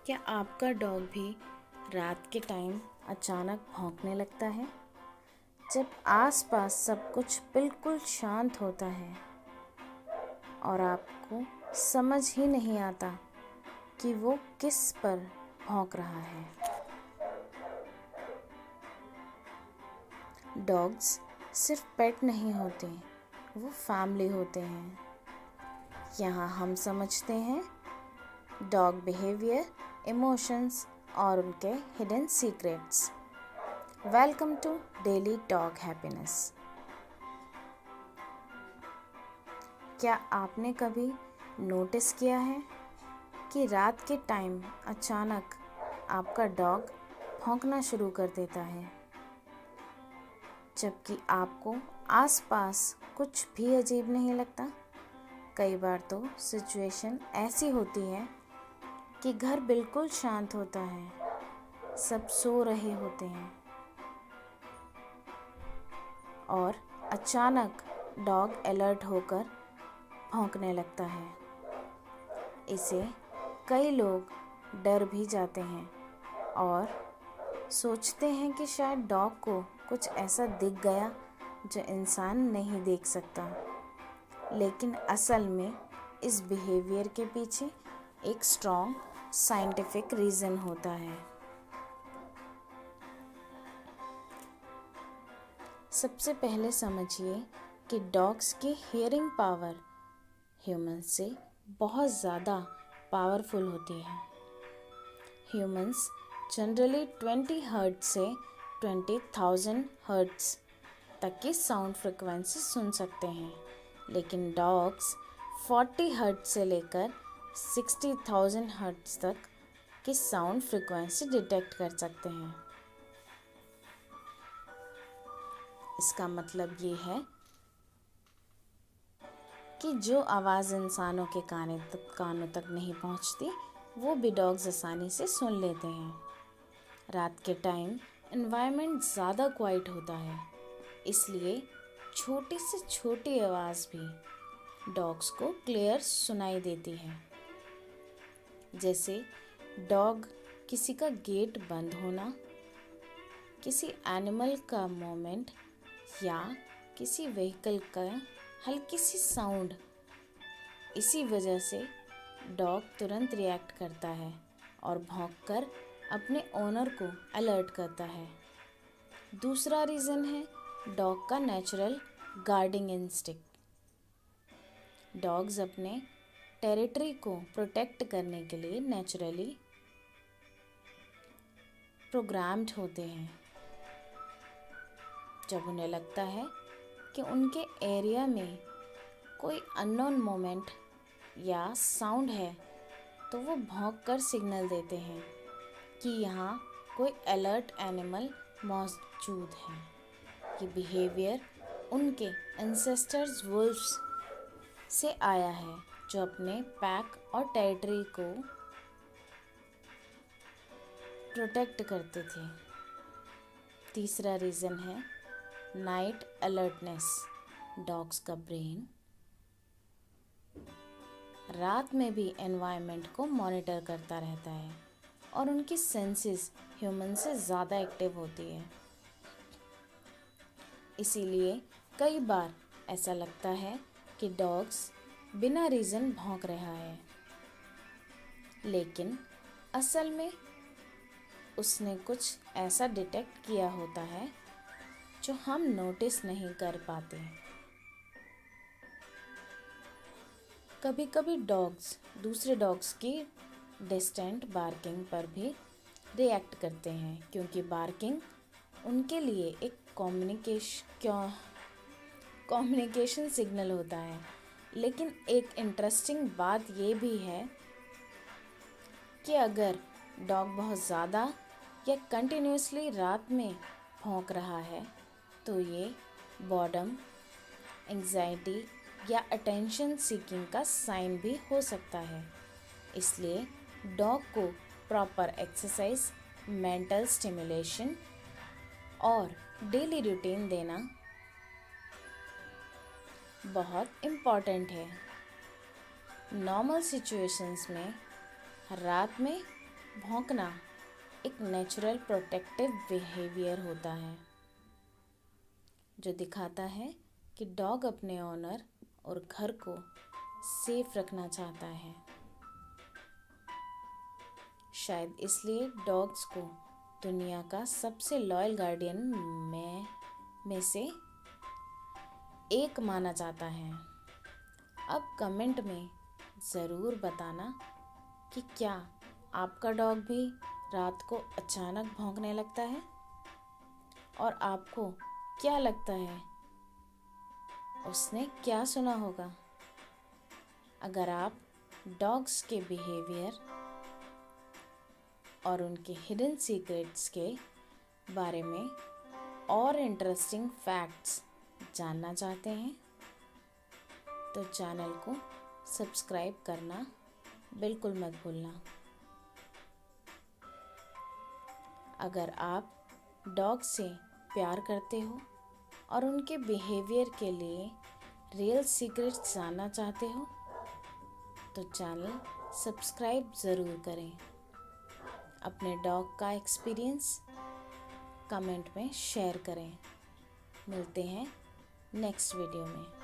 क्या आपका डॉग भी रात के टाइम अचानक भौंकने लगता है जब आसपास सब कुछ बिल्कुल शांत होता है और आपको समझ ही नहीं आता कि वो किस पर भौंक रहा है? डॉग्स सिर्फ पेट नहीं होते, वो फैमिली होते हैं। यहाँ हम समझते हैं डॉग बिहेवियर, इमोशंस और उनके hidden secrets. Welcome to daily dog happiness. क्या आपने कभी नोटिस किया है कि रात के टाइम अचानक आपका डॉग भौंकना शुरू कर देता है, जबकि आपको आसपास कुछ भी अजीब नहीं लगता? कई बार तो सिचुएशन ऐसी होती है कि घर बिल्कुल शांत होता है, सब सो रहे होते हैं और अचानक डॉग अलर्ट होकर भौंकने लगता है। इसे कई लोग डर भी जाते हैं और सोचते हैं कि शायद डॉग को कुछ ऐसा दिख गया जो इंसान नहीं देख सकता। लेकिन असल में इस बिहेवियर के पीछे एक स्ट्रॉन्ग साइंटिफिक रीज़न होता है। सबसे पहले समझिए कि डॉग्स की हियरिंग पावर ह्यूमंस से बहुत ज़्यादा पावरफुल होती है। ह्यूमंस जनरली 20 हर्ट्ज से 20,000 हर्ट्ज तक की साउंड फ्रिक्वेंसी सुन सकते हैं, लेकिन डॉग्स 40 हर्ट्ज से लेकर 60,000 हर्ट्ज तक की साउंड फ्रिक्वेंसी डिटेक्ट कर सकते हैं। इसका मतलब ये है कि जो आवाज़ इंसानों के कानों तक नहीं पहुंचती, वो भी डॉग्स आसानी से सुन लेते हैं। रात के टाइम एनवायरनमेंट ज़्यादा क्वाइट होता है, इसलिए छोटी से छोटी आवाज़ भी डॉग्स को क्लियर सुनाई देती है। जैसे डॉग किसी का गेट बंद होना, किसी एनिमल का मूवमेंट या किसी व्हीकल का हल्की सी साउंड। इसी वजह से डॉग तुरंत रिएक्ट करता है और भौंककर अपने ओनर को अलर्ट करता है। दूसरा रीज़न है डॉग का नेचुरल गार्डिंग इंस्टिंक्ट। डॉग्स अपने टेरिटरी को प्रोटेक्ट करने के लिए नेचुरली प्रोग्राम्ड होते हैं। जब उन्हें लगता है कि उनके एरिया में कोई अननोन मोमेंट या साउंड है, तो वो भौंक कर सिग्नल देते हैं कि यहाँ कोई अलर्ट एनिमल मौजूद है। ये बिहेवियर उनके एंसेस्टर्स वुल्व्स से आया है, जो अपने पैक और टेरिटरी को प्रोटेक्ट करते थे। तीसरा रीज़न है नाइट अलर्टनेस। डॉग्स का ब्रेन रात में भी एनवायरनमेंट को मॉनिटर करता रहता है और उनकी सेंसेस ह्यूमन से ज़्यादा एक्टिव होती है। इसीलिए कई बार ऐसा लगता है कि डॉग्स बिना रीज़न भौंक रहा है, लेकिन असल में उसने कुछ ऐसा डिटेक्ट किया होता है जो हम नोटिस नहीं कर पाते। कभी कभी डॉग्स दूसरे डॉग्स की डिस्टेंट बार्किंग पर भी रिएक्ट करते हैं, क्योंकि बार्किंग उनके लिए एक कम्युनिकेशन सिग्नल होता है। लेकिन एक इंटरेस्टिंग बात ये भी है कि अगर डॉग बहुत ज़्यादा या कंटिन्यूसली रात में भौंक रहा है, तो ये बॉर्डम, एंग्जाइटी या अटेंशन सीकिंग का साइन भी हो सकता है। इसलिए डॉग को प्रॉपर एक्सरसाइज, मेंटल स्टिमुलेशन और डेली रूटीन देना बहुत इम्पॉर्टेंट है। नॉर्मल सिचुएशंस में रात में भौंकना एक नेचुरल प्रोटेक्टिव बिहेवियर होता है जो दिखाता है कि डॉग अपने ओनर और घर को सेफ रखना चाहता है। शायद इसलिए डॉग्स को दुनिया का सबसे लॉयल गार्डियन में से एक माना जाता है। अब कमेंट में ज़रूर बताना कि क्या आपका डॉग भी रात को अचानक भौंकने लगता है और आपको क्या लगता है उसने क्या सुना होगा। अगर आप डॉग्स के बिहेवियर और उनके हिडन सीक्रेट्स के बारे में और इंटरेस्टिंग फैक्ट्स जानना चाहते हैं तो चैनल को सब्सक्राइब करना बिल्कुल मत भूलना। अगर आप डॉग से प्यार करते हो और उनके बिहेवियर के लिए रियल सीक्रेट्स जानना चाहते हो तो चैनल सब्सक्राइब ज़रूर करें। अपने डॉग का एक्सपीरियंस कमेंट में शेयर करें। मिलते हैं नेक्स्ट वीडियो में।